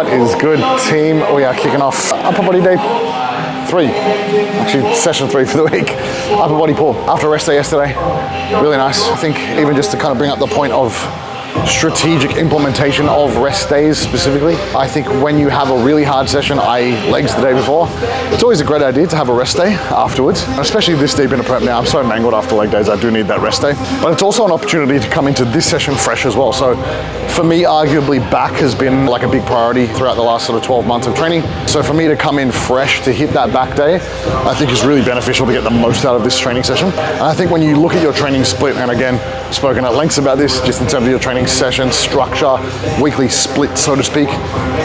What is good, team? We are kicking off upper body day 3, actually session 3 for the week. Upper body pull after a rest day yesterday. Really nice. I think even just to kind of bring up the point of strategic implementation of rest days specifically. I think when you have a really hard session, i.e. legs the day before, it's always a great idea to have a rest day afterwards, especially this deep into prep now. I'm so mangled after leg days, I do need that rest day. But it's also an opportunity to come into this session fresh as well. So for me, arguably back has been like a big priority throughout the last sort of 12 months of training. So for me to come in fresh to hit that back day, I think is really beneficial to get the most out of this training session. And I think when you look at your training split, and again, spoken at length about this, just in terms of your training session structure, weekly split, so to speak,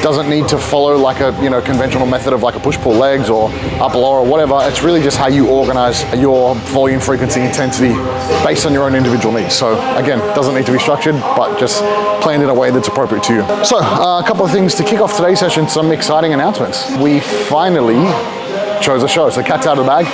doesn't need to follow like a conventional method of like a push-pull legs or upper lower or whatever. It's really just how you organize your volume, frequency, intensity based on your own individual needs. So again, doesn't need to be structured, but just planned in a way that's appropriate to you. So a couple of things to kick off today's session, some exciting announcements. We finally chose a show. So cat's out of the bag.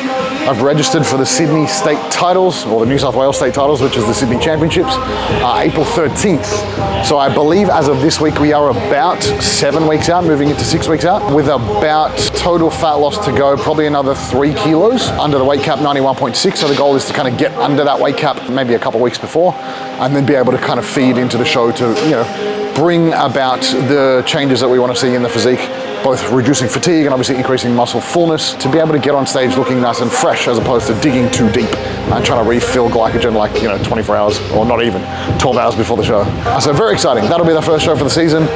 I've registered for the Sydney State Titles, or the New South Wales State Titles, which is the Sydney Championships, April 13th. So I believe as of this week, we are about 7 weeks out, moving into 6 weeks out, with about total fat loss to go, probably another 3 kilos under the weight cap, 91.6. So the goal is to kind of get under that weight cap maybe a couple of weeks before, and then be able to kind of feed into the show to, bring about the changes that we want to see in the physique, both reducing fatigue and obviously increasing muscle fullness, to be able to get on stage looking nice and fresh as opposed to digging too deep and trying to refill glycogen like 24 hours or not even 12 hours before the show. So very exciting. That'll be the first show for the season.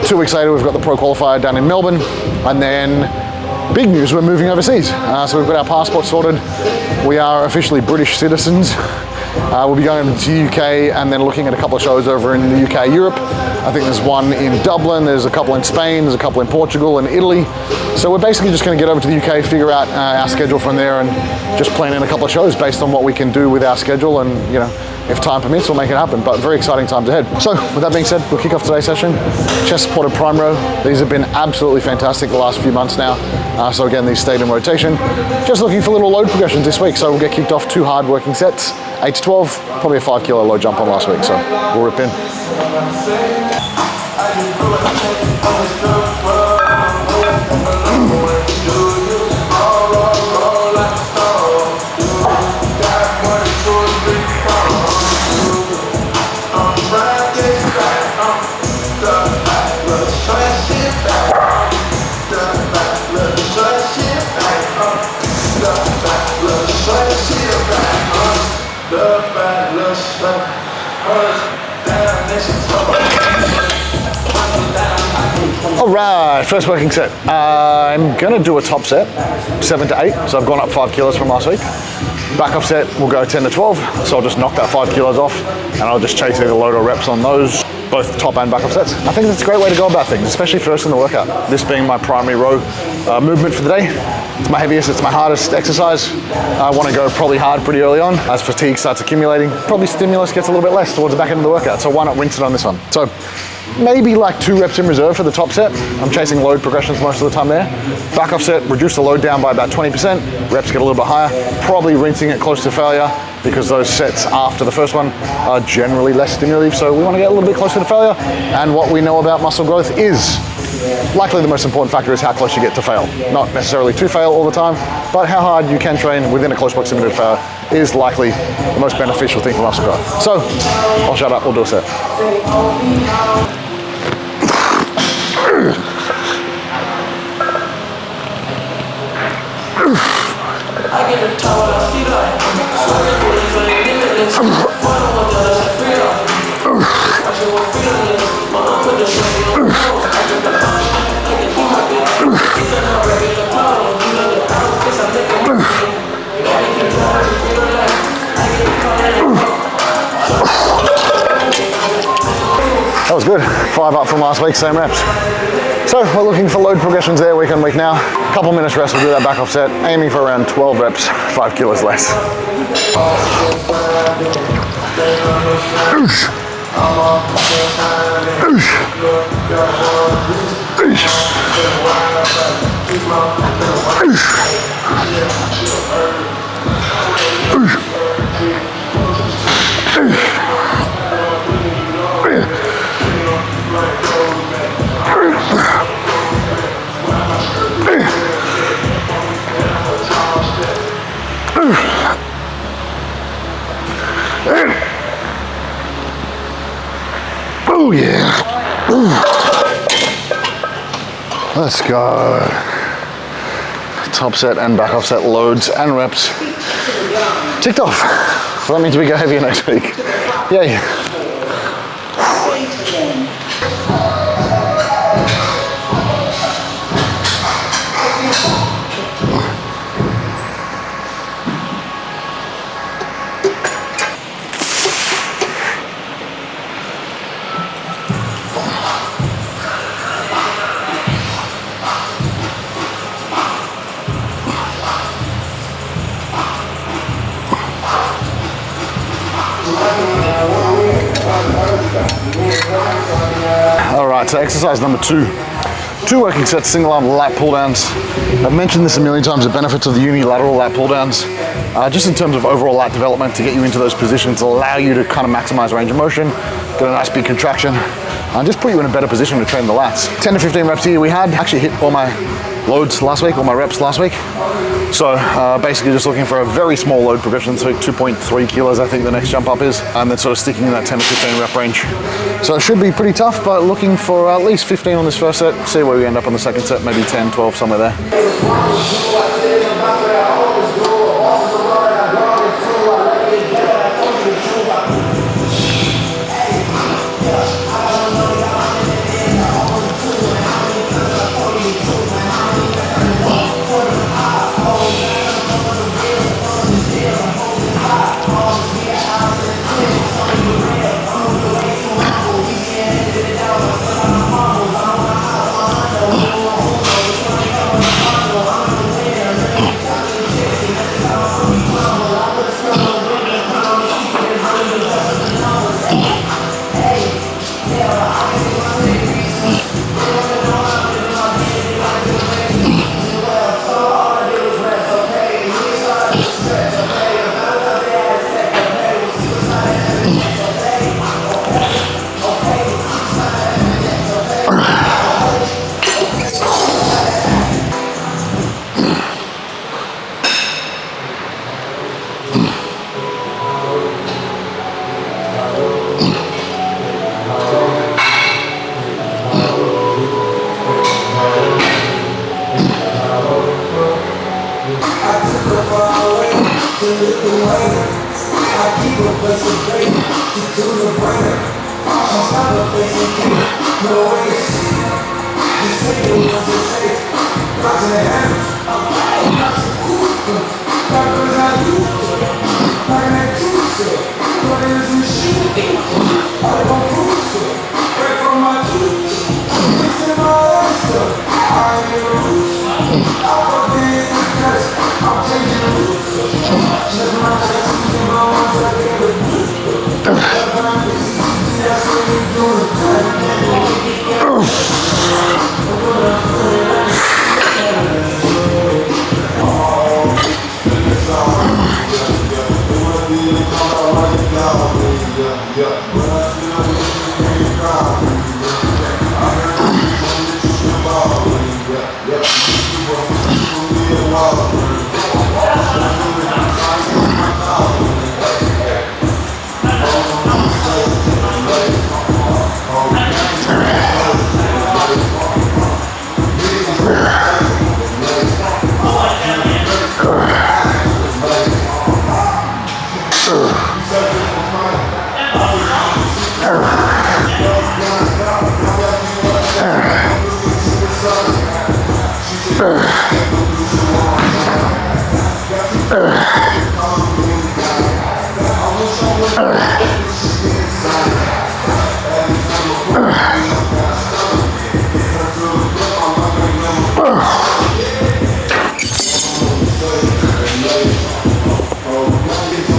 2 weeks later, we've got the pro qualifier down in Melbourne, and then big news, we're moving overseas. So we've got our passport sorted. We are officially British citizens. We'll be going to the UK and then looking at a couple of shows over in the UK, Europe. I think there's one in Dublin, there's a couple in Spain, there's a couple in Portugal and Italy. So we're basically just going to get over to the UK, figure out our schedule from there, and just plan in a couple of shows based on what we can do with our schedule, and if time permits, we'll make it happen. But very exciting times ahead. So with that being said, we'll kick off today's session. Chest supported prime row. These have been absolutely fantastic the last few months now. So again, these stayed in rotation. Just looking for little load progressions this week. So we'll get kicked off 2 hard working sets, 8 to 12, probably a 5 kilo load jump on last week. So we'll rip in. All right, first working set. I'm gonna do a top set, 7 to 8. So I've gone up 5 kilos from last week. Back off set, we'll go 10 to 12. So I'll just knock that 5 kilos off, and I'll just chase either load or reps on those, both top and back off sets. I think that's a great way to go about things, especially first in the workout. This being my primary row movement for the day. It's my heaviest, it's my hardest exercise. I want to go probably hard pretty early on. As fatigue starts accumulating, probably stimulus gets a little bit less towards the back end of the workout. So why not rinse it on this one? So maybe like 2 reps in reserve for the top set. I'm chasing load progressions most of the time there. Back off set, reduce the load down by about 20%. Reps get a little bit higher. Probably rinsing it close to failure, because those sets after the first one are generally less stimulative. So we want to get a little bit closer to failure. And what we know about muscle growth is likely the most important factor is how close you get to fail. Not necessarily to fail all the time, but how hard you can train within a close proximity to failure is likely the most beneficial thing for muscle growth. So I'll shut up, we'll do a set. That was good. 5 up from last week, same reps. So we're looking for load progressions there week on week now. Couple minutes rest, we'll do that back off set, aiming for around 12 reps, 5 kilos less. Let's go. Top set and back offset loads and reps ticked off. So that means we go heavier next week. Yay. All right, so exercise number 2. 2 working sets, single arm lat pull downs. I've mentioned this a million times, the benefits of the unilateral lat pull downs, just in terms of overall lat development, to get you into those positions, allow you to kind of maximize range of motion, get a nice big contraction, and just put you in a better position to train the lats. 10 to 15 reps here. We had actually hit all my loads last week, all my reps last week. So basically just looking for a very small load progression, so 2.3 kilos I think the next jump up is, and then sort of sticking in that 10 to 15 rep range. So it should be pretty tough, but looking for at least 15 on this first set, see where we end up on the second set, maybe 10, 12, somewhere there.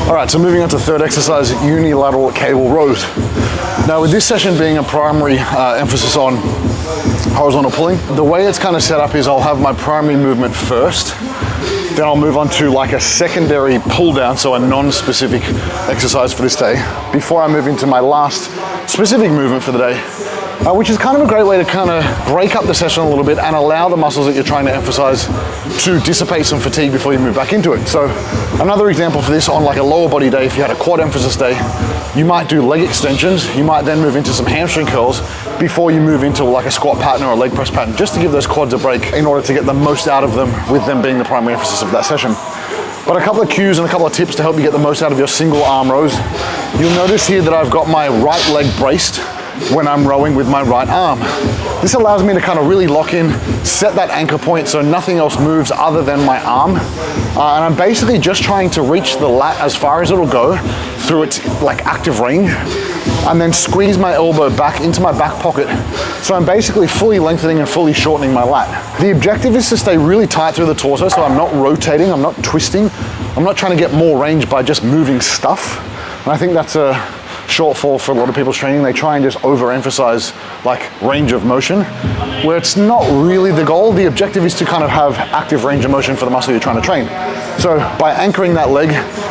Alright, so moving on to the third exercise, unilateral cable rows. Now with this session being a primary emphasis on horizontal pulling, the way it's kind of set up is I'll have my primary movement first, then I'll move on to like a secondary pull down, so a non-specific exercise for this day, before I move into my last specific movement for the day, which is kind of a great way to kind of break up the session a little bit and allow the muscles that you're trying to emphasize to dissipate some fatigue before you move back into it. So another example for this, on like a lower body day, if you had a quad emphasis day, you might do leg extensions. You might then move into some hamstring curls before you move into like a squat pattern or a leg press pattern, just to give those quads a break in order to get the most out of them, with them being the primary emphasis of that session. But a couple of cues and a couple of tips to help you get the most out of your single arm rows. You'll notice here that I've got my right leg braced when I'm rowing with my right arm. This allows me to kind of really lock in, set that anchor point so nothing else moves other than my arm. And I'm basically just trying to reach the lat as far as it'll go through its like active ring, and then squeeze my elbow back into my back pocket. So I'm basically fully lengthening and fully shortening my lat. The objective is to stay really tight through the torso, so I'm not rotating, I'm not twisting, I'm not trying to get more range by just moving stuff. And I think that's a shortfall for a lot of people's training. They try and just overemphasize like range of motion, where it's not really the goal. The objective is to kind of have active range of motion for the muscle you're trying to train. So by anchoring that leg,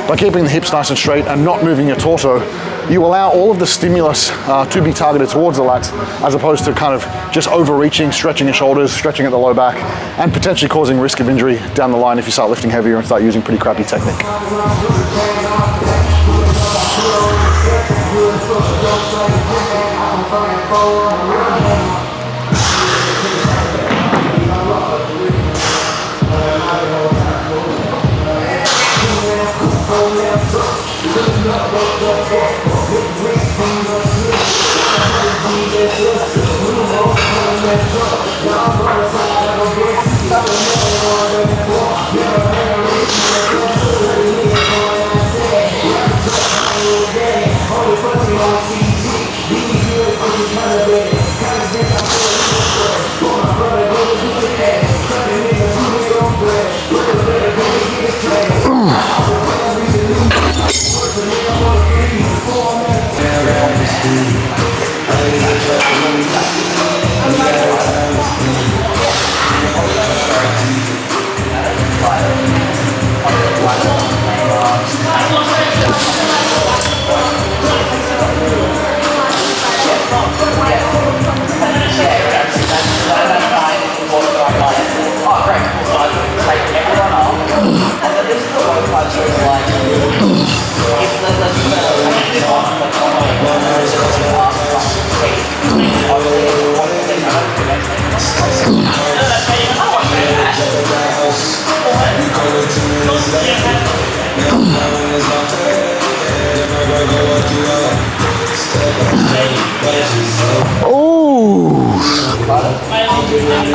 by keeping the hips nice and straight and not moving your torso, you allow all of the stimulus to be targeted towards the lats, as opposed to kind of just overreaching, stretching your shoulders, stretching at the low back, and potentially causing risk of injury down the line if you start lifting heavier and start using pretty crappy technique.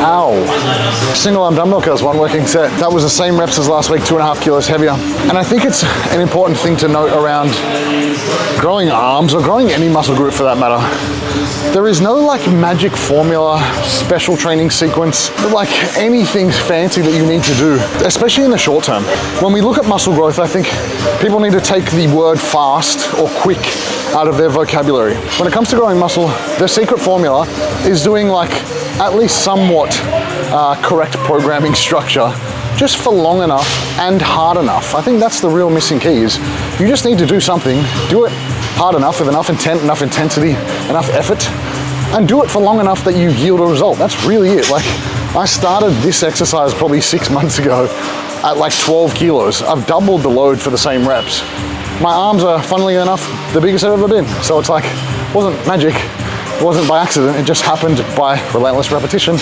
Ow. Single arm dumbbell curls, one working set. That was the same reps as last week, 2.5 kilos heavier. And I think it's an important thing to note around growing arms, or growing any muscle group for that matter. There is no like magic formula, special training sequence, like anything fancy that you need to do, especially in the short term. When we look at muscle growth, I think people need to take the word fast or quick out of their vocabulary. When it comes to growing muscle, the secret formula is doing like at least somewhat correct programming structure just for long enough and hard enough. I think that's the real missing key, is you just need to do something, do it hard enough, with enough intent, enough intensity, enough effort, and do it for long enough that you yield a result. That's really it. Like, I started this exercise probably 6 months ago at like 12 kilos. I've doubled the load for the same reps. My arms are, funnily enough, the biggest I've ever been. So it's like, it wasn't magic, it wasn't by accident, it just happened by relentless repetition,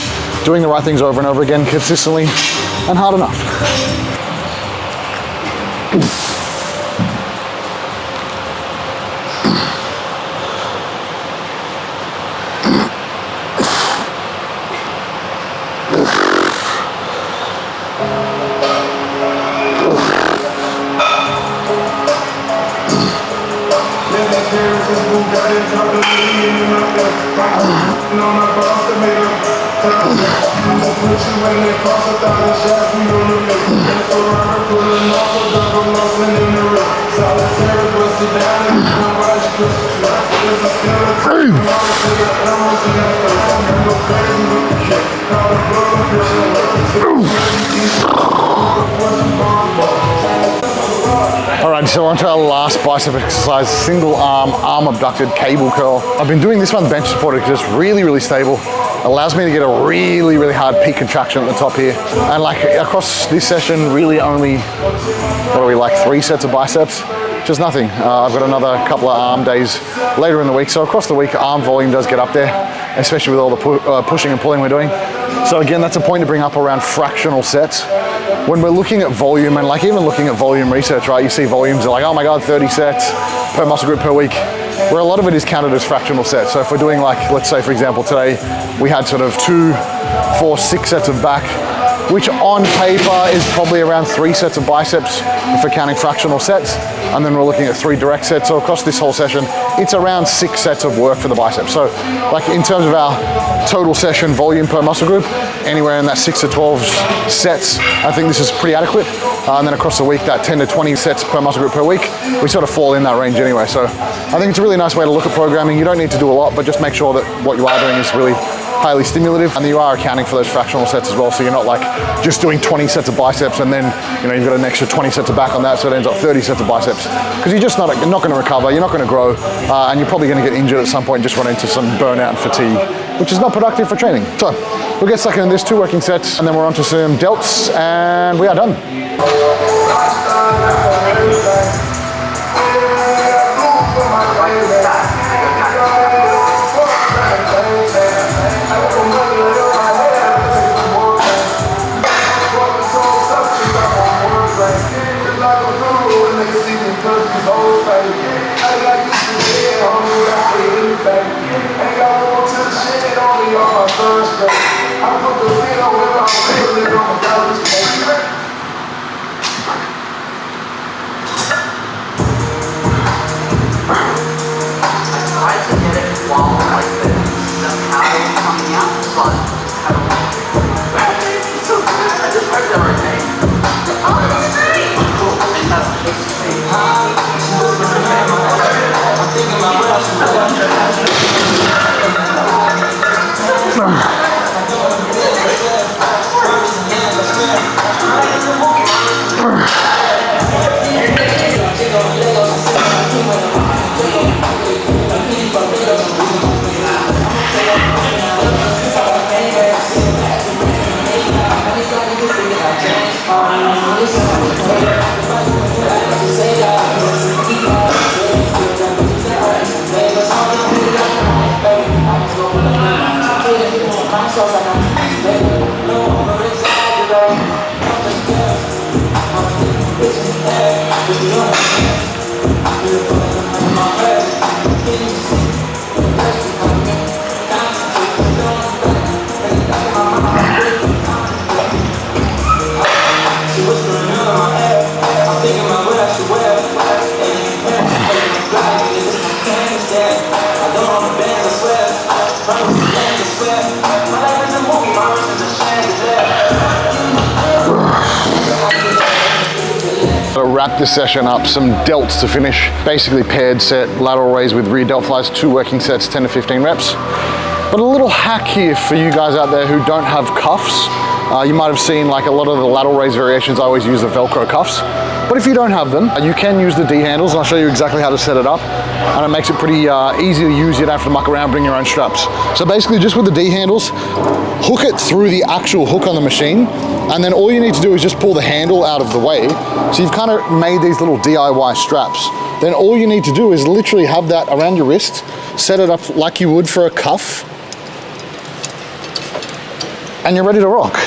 doing the right things over and over again consistently and hard enough. Alright, So we're on to our last bicep exercise, single arm abducted cable curl. I've been doing this one bench supported because it's really, really stable. Allows me to get a really, really hard peak contraction at the top here. And like across this session, really only, what are we, like 3 sets of biceps? Just nothing. I've got another couple of arm days later in the week. So across the week, arm volume does get up there, especially with all the pushing and pulling we're doing. So again, that's a point to bring up around fractional sets. When we're looking at volume, and like even looking at volume research, right, you see volumes are like, oh my God, 30 sets per muscle group per week, where a lot of it is counted as fractional sets. So if we're doing like, let's say for example, today we had sort of 2, 4, 6 sets of back, which on paper is probably around 3 sets of biceps if we're counting fractional sets. And then we're looking at 3 direct sets. So across this whole session, it's around 6 sets of work for the biceps. So like in terms of our total session volume per muscle group, anywhere in that 6 to 12 sets, I think this is pretty adequate. And then across the week, that 10 to 20 sets per muscle group per week, we sort of fall in that range anyway. So I think it's a really nice way to look at programming. You don't need to do a lot, but just make sure that what you are doing is really highly stimulative, and you are accounting for those fractional sets as well. So you're not like just doing 20 sets of biceps and then you've got an extra 20 sets of back on that, so it ends up 30 sets of biceps. Because you're just not going to recover, you're not going to grow, and you're probably going to get injured at some point, just run into some burnout and fatigue, which is not productive for training. So we'll get stuck in this 2 working sets, and then we're on to some delts, and we are done. Wrap this session up, some delts to finish. Basically paired set, lateral raise with rear delt flies, 2 working sets, 10 to 15 reps. But a little hack here for you guys out there who don't have cuffs. You might have seen like a lot of the lateral raise variations, I always use the Velcro cuffs. But if you don't have them, you can use the D handles, and I'll show you exactly how to set it up. And it makes it pretty easy to use. You don't have to muck around, bring your own straps. So basically just with the D handles, hook it through the actual hook on the machine, and then all you need to do is just pull the handle out of the way. So you've kind of made these little DIY straps. Then all you need to do is literally have that around your wrist, set it up like you would for a cuff, and you're ready to rock.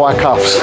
DIY cuffs.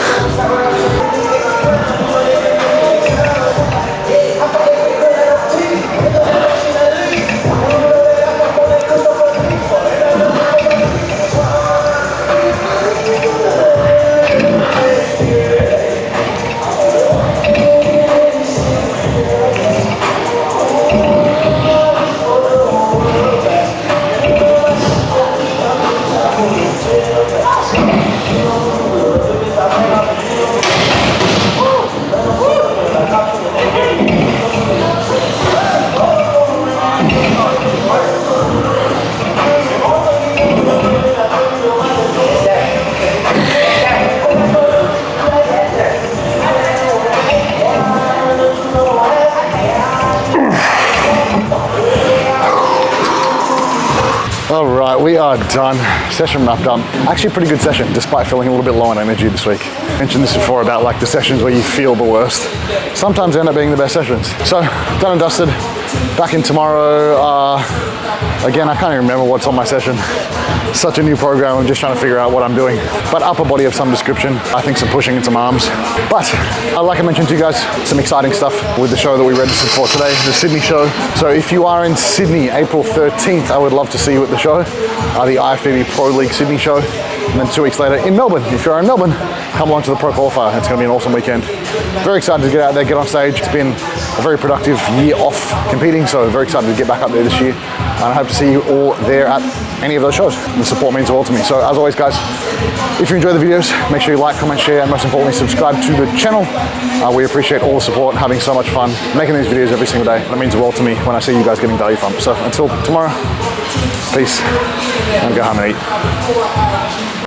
All right, we are done. Session wrapped up. Actually a pretty good session, despite feeling a little bit low on energy this week. I mentioned this before about like the sessions where you feel the worst. Sometimes they end up being the best sessions. So, done and dusted. Back in tomorrow. Again, I can't even remember what's on my session. Such a new program, I'm just trying to figure out what I'm doing. But upper body of some description, I think some pushing and some arms. But, like I mentioned to you guys, some exciting stuff with the show that we registered for today, the Sydney show. So if you are in Sydney, April 13th, I would love to see you at the show, the IFBB Pro League Sydney show. And then 2 weeks later in Melbourne. If you're in Melbourne, come along to the Pro Qualifier. It's gonna be an awesome weekend. Very excited to get out there, get on stage. It's been a very productive year off competing, so very excited to get back up there this year. And I hope to see you all there at any of those shows. The support means the world to me. So as always, guys, if you enjoy the videos, make sure you like, comment, share, and most importantly, subscribe to the channel. We appreciate all the support, having so much fun, making these videos every single day. That means the world to me when I see you guys getting value from it. So until tomorrow, peace, and go home and eat.